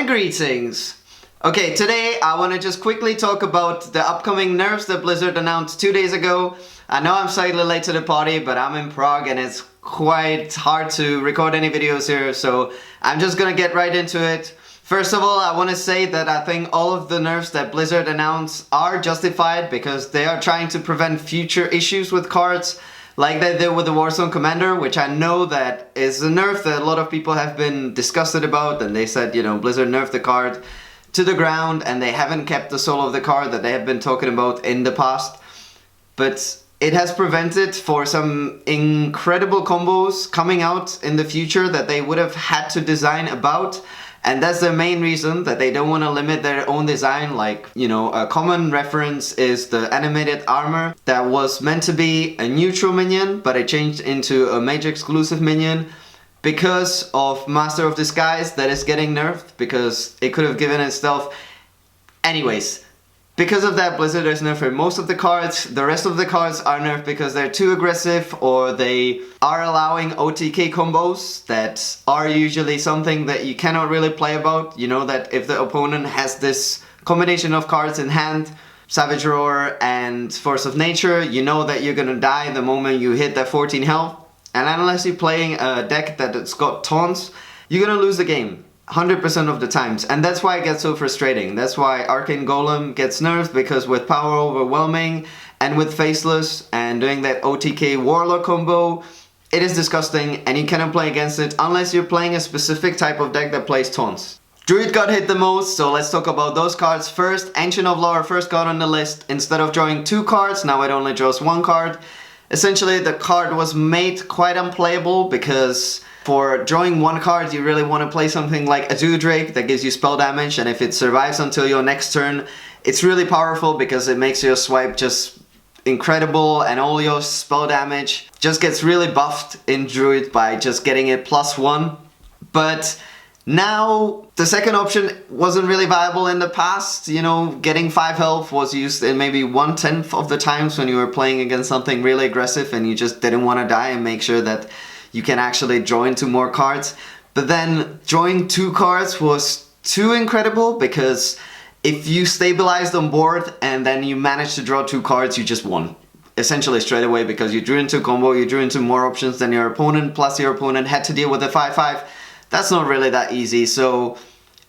And greetings! Okay, today I want to just quickly talk about the upcoming nerfs that Blizzard announced 2 days ago. I know I'm slightly late to the party, but I'm in Prague and it's quite hard to record any videos here, so I'm just gonna get right into it. First of all, I want to say that I think all of the nerfs that Blizzard announced are justified because they are trying to prevent future issues with cards, like they did with the Warzone Commander, which I know that is a nerf that a lot of people have been disgusted about, and they said, you know, Blizzard nerfed the card to the ground and they haven't kept the soul of the card that they have been talking about in the past. But it has prevented for some incredible combos coming out in the future that they would have had to design about. And that's the main reason that they don't want to limit their own design. Like, you know, a common reference is the animated armor that was meant to be a neutral minion, but it changed into a major exclusive minion because of Master of Disguise that is getting nerfed, because it could have given it stealth. Anyways, because of that, Blizzard has nerfed most of the cards. The rest of the cards are nerfed because they're too aggressive, or they are allowing OTK combos that are usually something that you cannot really play about. You know that if the opponent has this combination of cards in hand, Savage Roar and Force of Nature, you know that you're gonna die the moment you hit that 14 health. And unless you're playing a deck that's got taunts, you're gonna lose the game 100% of the times, and that's why it gets so frustrating. That's why Arcane Golem gets nerfed, because with Power Overwhelming and with Faceless and doing that OTK Warlock combo, it is disgusting and you cannot play against it unless you're playing a specific type of deck that plays taunts. Druid got hit the most, so let's talk about those cards first. Ancient of Lore first got on the list. Instead of drawing 2 cards, now it only draws 1 card. Essentially, the card was made quite unplayable because for drawing 1 card, you really want to play something like a Drake that gives you spell damage, and if it survives until your next turn, it's really powerful because it makes your swipe just incredible, and all your spell damage just gets really buffed in Druid by just getting it +1. But now, the second option wasn't really viable in the past. You know, getting 5 health was used in maybe 1/10 of the times when you were playing against something really aggressive and you just didn't want to die and make sure that you can actually draw into more cards. But then drawing 2 cards was too incredible, because if you stabilized on board and then you managed to draw 2 cards, you just won. Essentially straight away, because you drew into combo, you drew into more options than your opponent, plus your opponent had to deal with a 5/5. That's not really that easy, so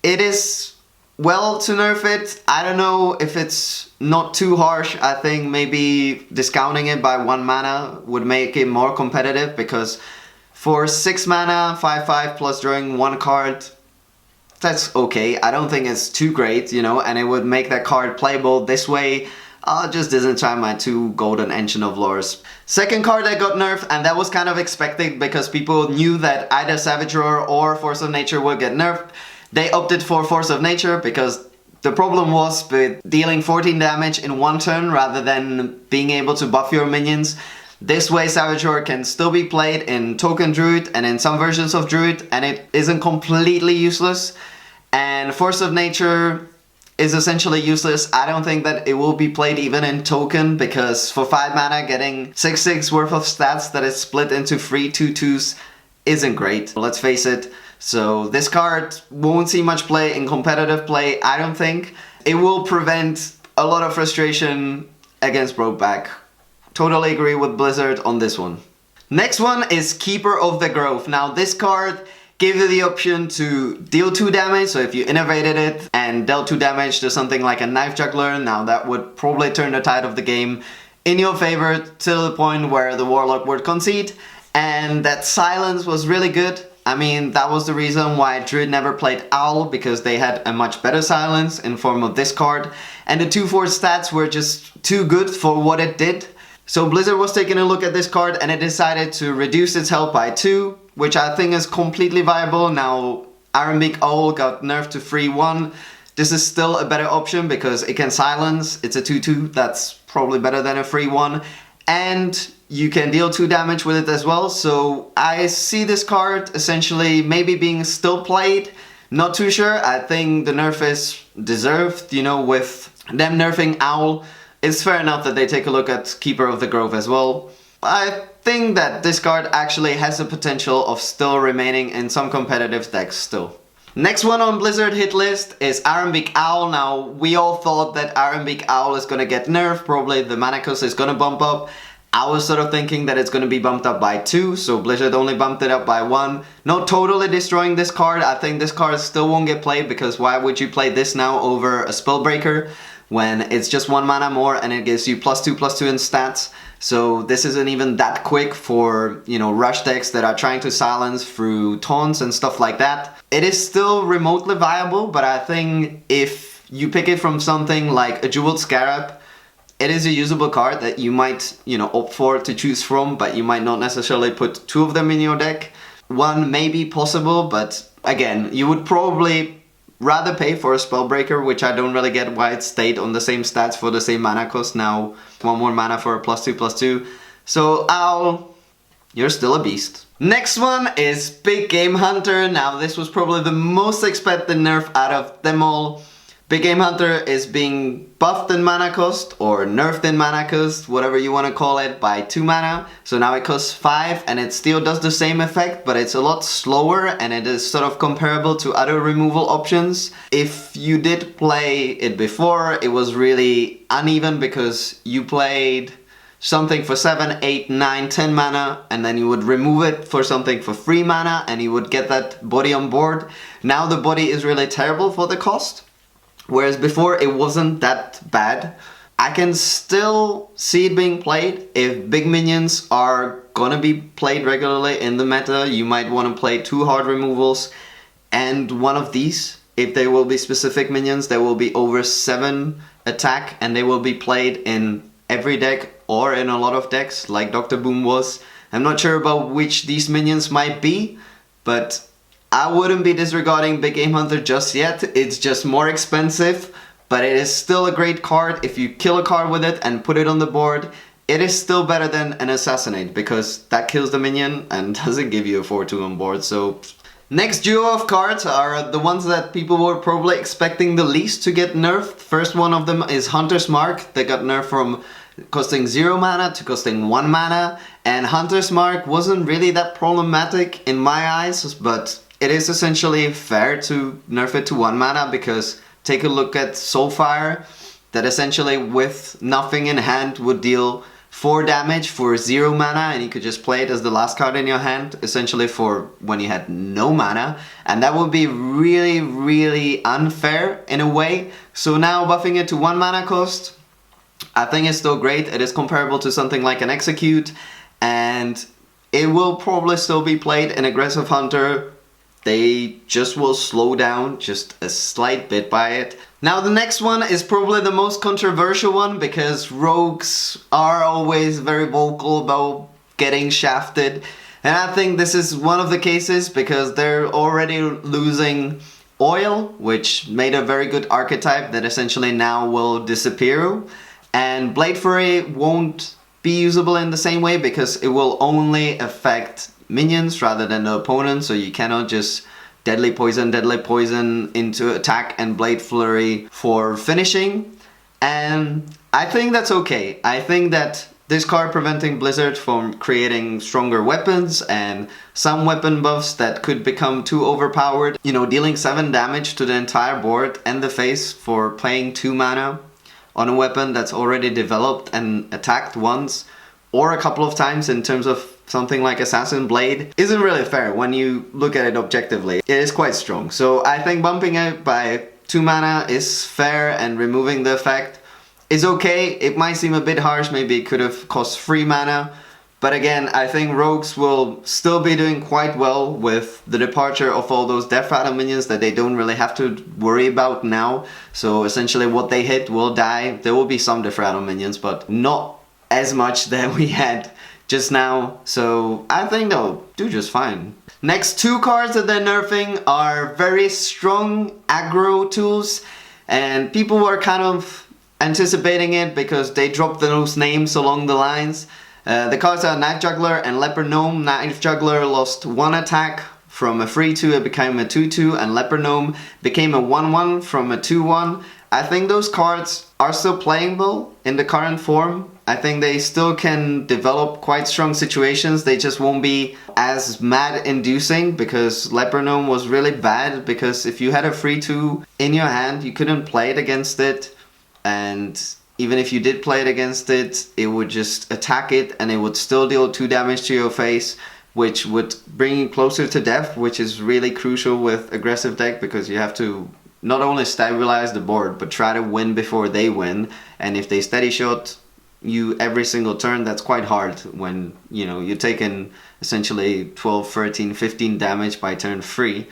it is well to nerf it. I don't know if it's not too harsh. I think maybe discounting it by 1 mana would make it more competitive, because for 6 mana, 5/5 plus drawing 1 card, that's okay. I don't think it's too great, you know, and it would make that card playable. This way, I'll just disenchant my 2 golden Ancient of Lores. Second card that got nerfed, and that was kind of expected because people knew that either Savage Roar or Force of Nature would get nerfed. They opted for Force of Nature because the problem was with dealing 14 damage in 1 turn rather than being able to buff your minions. This way Savage Roar can still be played in Token Druid and in some versions of Druid, and it isn't completely useless. And Force of Nature is essentially useless. I don't think that it will be played even in Token, because for 5 mana getting 6/6 worth of stats that is split into 3 2/2s isn't great. Let's face it. So this card won't see much play in competitive play, I don't think. It will prevent a lot of frustration against Brokeback. Totally agree with Blizzard on this one. Next one is Keeper of the Grove. Now this card gave you the option to deal 2 damage, so if you innovated it and dealt 2 damage to something like a Knife Juggler, now that would probably turn the tide of the game in your favor to the point where the Warlock would concede, and that silence was really good. I mean, that was the reason why Druid never played Owl, because they had a much better silence in form of this card, and the 2/4 stats were just too good for what it did. So Blizzard was taking a look at this card and it decided to reduce its health by 2, which I think is completely viable. Now, Ironbeak Owl got nerfed to 3/1. This is still a better option because it can silence. It's a 2/2, that's probably better than a 3/1. And you can deal 2 damage with it as well. So I see this card essentially maybe being still played. Not too sure. I think the nerf is deserved, you know, with them nerfing Owl. It's fair enough that they take a look at Keeper of the Grove as well. I think that this card actually has the potential of still remaining in some competitive decks still. Next one on Blizzard hit list is Ironbeak Owl. Now, we all thought that Ironbeak Owl is gonna get nerfed, probably the mana cost is gonna bump up. I was sort of thinking that it's gonna be bumped up by 2, so Blizzard only bumped it up by 1. Not totally destroying this card. I think this card still won't get played, because why would you play this now over a Spellbreaker when it's just 1 mana more and it gives you +2/+2 in stats? So this isn't even that quick for, you know, rush decks that are trying to silence through taunts and stuff like that. It is still remotely viable, but I think if you pick it from something like a Jeweled Scarab, it is a usable card that you might, you know, opt for to choose from, but you might not necessarily put 2 of them in your deck. 1 may be possible, but again, you would probably rather pay for a Spellbreaker, which I don't really get why it stayed on the same stats for the same mana cost. Now 1 more mana for a +2/+2. So Owl, you're still a beast. Next one is Big Game Hunter. Now this was probably the most expected nerf out of them all. Big Game Hunter is being buffed in mana cost, or nerfed in mana cost, whatever you want to call it, by 2 mana. So now it costs 5, and it still does the same effect, but it's a lot slower, and it is sort of comparable to other removal options. If you did play it before, it was really uneven, because you played something for 7, 8, 9, 10 mana, and then you would remove it for something for 3 mana, and you would get that body on board. Now the body is really terrible for the cost, whereas before it wasn't that bad. I can still see it being played. If big minions are gonna be played regularly in the meta, you might want to play 2 hard removals and 1 of these. If they will be specific minions, there will be over 7 attack, and they will be played in every deck or in a lot of decks, like Dr. Boom was. I'm not sure about which these minions might be, but I wouldn't be disregarding Big Game Hunter just yet. It's just more expensive, but it is still a great card. If you kill a card with it and put it on the board, it is still better than an Assassinate, because that kills the minion and doesn't give you a 4/2 on board. So next duo of cards are the ones that people were probably expecting the least to get nerfed. First one of them is Hunter's Mark. They got nerfed from costing 0 mana to costing 1 mana, and Hunter's Mark wasn't really that problematic in my eyes, but it is essentially fair to nerf it to 1 mana, because take a look at Soulfire, that essentially with nothing in hand would deal 4 damage for 0 mana, and you could just play it as the last card in your hand, essentially for when you had no mana, and that would be really, really unfair in a way. So now buffing it to 1 mana cost, I think it's still great. It is comparable to something like an Execute, and it will probably still be played in Aggressive Hunter. They just will slow down just a slight bit by it. Now the next one is probably the most controversial one, because rogues are always very vocal about getting shafted. And I think this is one of the cases, because they're already losing Oil, which made a very good archetype that essentially now will disappear. And Blade Fury won't be usable in the same way, because it will only affect minions rather than the opponent, so you cannot just deadly poison into attack and Blade Flurry for finishing. And I think that's okay. I think that this card preventing Blizzard from creating stronger weapons and some weapon buffs that could become too overpowered, you know, dealing 7 damage to the entire board and the face for playing 2 mana on a weapon that's already developed and attacked once or a couple of times in terms of something like Assassin Blade isn't really fair when you look at it objectively. It is quite strong. So I think bumping it by 2 mana is fair, and removing the effect is okay. It might seem a bit harsh, maybe it could have cost 3 mana. But again, I think rogues will still be doing quite well with the departure of all those Death Rattle minions that they don't really have to worry about now. So essentially what they hit will die. There will be some Death Rattle minions, but not as much that we had just now. So I think they'll do just fine. Next 2 cards that they're nerfing are very strong aggro tools, and people were kind of anticipating it because they dropped those names along the lines. The cards are Knife Juggler and Leper Gnome. Knife Juggler lost 1 attack from a 3/2, it became a 2/2, and Leper Gnome became a 1/1 from a 2/1. I think those cards are still playable in the current form. I think they still can develop quite strong situations. They just won't be as mad inducing, because Leper Gnome was really bad, because if you had a 3-2 in your hand, you couldn't play it against it, and even if you did play it against it, it would just attack it and it would still deal 2 damage to your face, which would bring you closer to death, which is really crucial with aggressive deck, because you have to not only stabilize the board, but try to win before they win. And if they steady shot you every single turn, that's quite hard when, you know, you're taking essentially 12, 13, 15 damage by turn 3.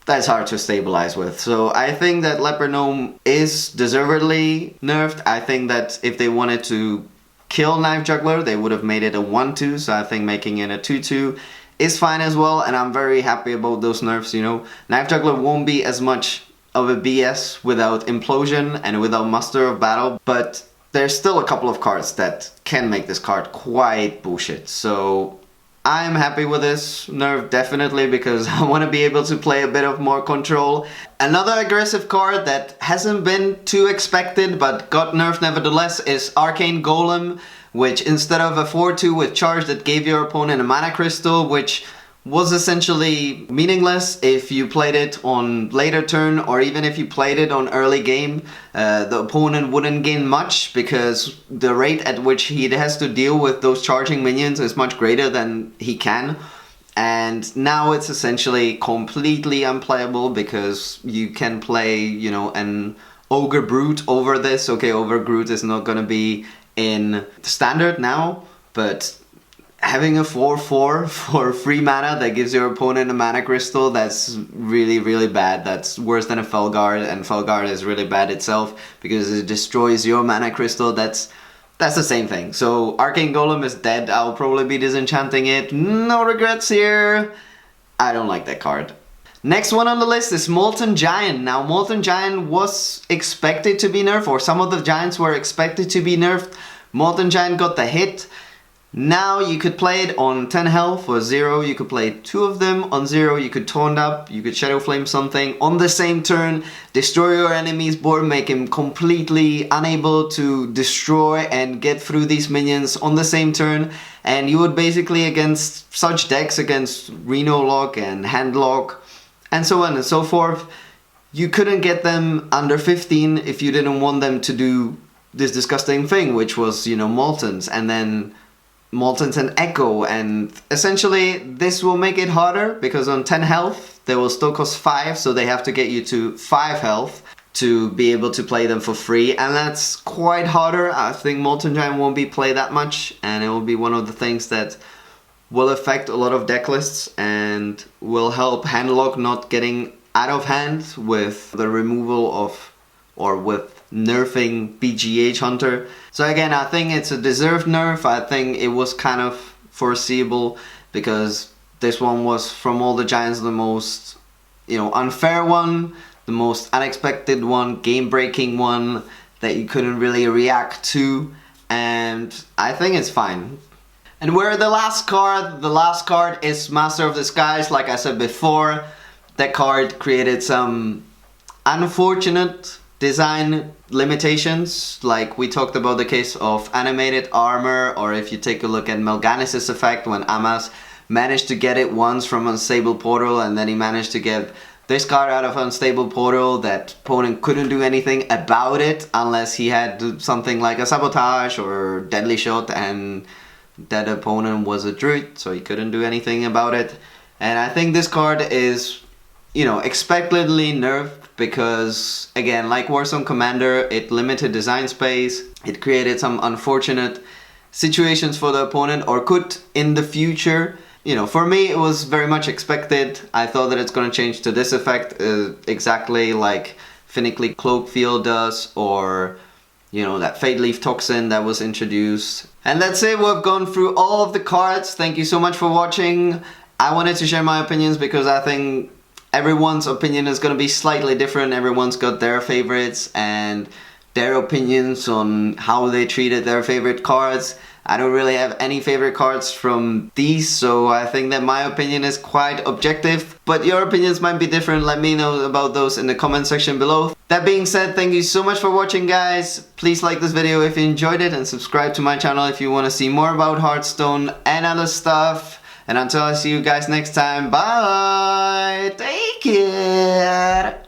That's hard to stabilize with. So I think that Leper Gnome is deservedly nerfed. I think that if they wanted to kill Knife Juggler, they would have made it a 1-2, so I think making it a 2-2 is fine as well, and I'm very happy about those nerfs, you know. Knife Juggler won't be as much of a BS without Implosion and without Muster of Battle, but there's still a couple of cards that can make this card quite bullshit. So I'm happy with this nerf, definitely, because I want to be able to play a bit of more control. Another aggressive card that hasn't been too expected but got nerfed nevertheless is Arcane Golem, which instead of a 4-2 with charge that gave your opponent a mana crystal, which was essentially meaningless if you played it on later turn, or even if you played it on early game, the opponent wouldn't gain much, because the rate at which he has to deal with those charging minions is much greater than he can. And now it's essentially completely unplayable, because you can play, you know, an Ogre Brute over this. Okay, Ogre Brute is not gonna be in standard now, but having a 4-4 for free mana that gives your opponent a mana crystal, that's really, really bad. That's worse than a Felguard, and Felguard is really bad itself because it destroys your mana crystal. That's the same thing. So Arcane Golem is dead. I'll probably be disenchanting it. No regrets here. I don't like that card. Next one on the list is Molten Giant. Now, Molten Giant was expected to be nerfed, or some of the giants were expected to be nerfed. Molten Giant got the hit. Now you could play it on 10 health for 0, you could play 2 of them on 0, you could taunt up, you could Shadow Flame something on the same turn, destroy your enemy's board, make him completely unable to destroy and get through these minions on the same turn, and you would basically, against such decks, against Reno Lock and Hand Lock and so on and so forth, you couldn't get them under 15 if you didn't want them to do this disgusting thing, which was, you know, Moltens, and then Moltens and Echo, and essentially this will make it harder, because on 10 health they will still cost 5, so they have to get you to 5 health to be able to play them for free, and that's quite harder. I think Molten Giant won't be played that much, and it will be one of the things that will affect a lot of deck lists and will help Handlock not getting out of hand with the removal of, or with nerfing BGH Hunter. So again, I think it's a deserved nerf. I think it was kind of foreseeable, because this one was, from all the giants, the most, you know, unfair one, the most unexpected one, game-breaking one that you couldn't really react to, and I think it's fine. And we're the last card is Master of Disguise. Like I said before, that card created some unfortunate design limitations, like we talked about the case of animated armor, or if you take a look at Melganis's effect, when Amas managed to get it once from Unstable Portal, and then he managed to get this card out of Unstable Portal, that opponent couldn't do anything about it unless he had something like a Sabotage or Deadly Shot, and that opponent was a Druid, so he couldn't do anything about it. And I think this card is, you know, expectedly nerfed, because again, like Warzone Commander, it limited design space, it created some unfortunate situations for the opponent, or could in the future. You know, for me it was very much expected. I thought that it's going to change to this effect, exactly like Finically Cloak Field does, or, you know, that Fade Leaf Toxin that was introduced. And that's it, we've gone through all of the cards. Thank you so much for watching. I wanted to share my opinions because I think everyone's opinion is going to be slightly different. Everyone's got their favorites and their opinions on how they treated their favorite cards. I don't really have any favorite cards from these, so I think that my opinion is quite objective. But your opinions might be different. Let me know about those in the comment section below. That being said, thank you so much for watching, guys. Please like this video if you enjoyed it and subscribe to my channel if you want to see more about Hearthstone and other stuff. And until I see you guys next time, bye! Take care!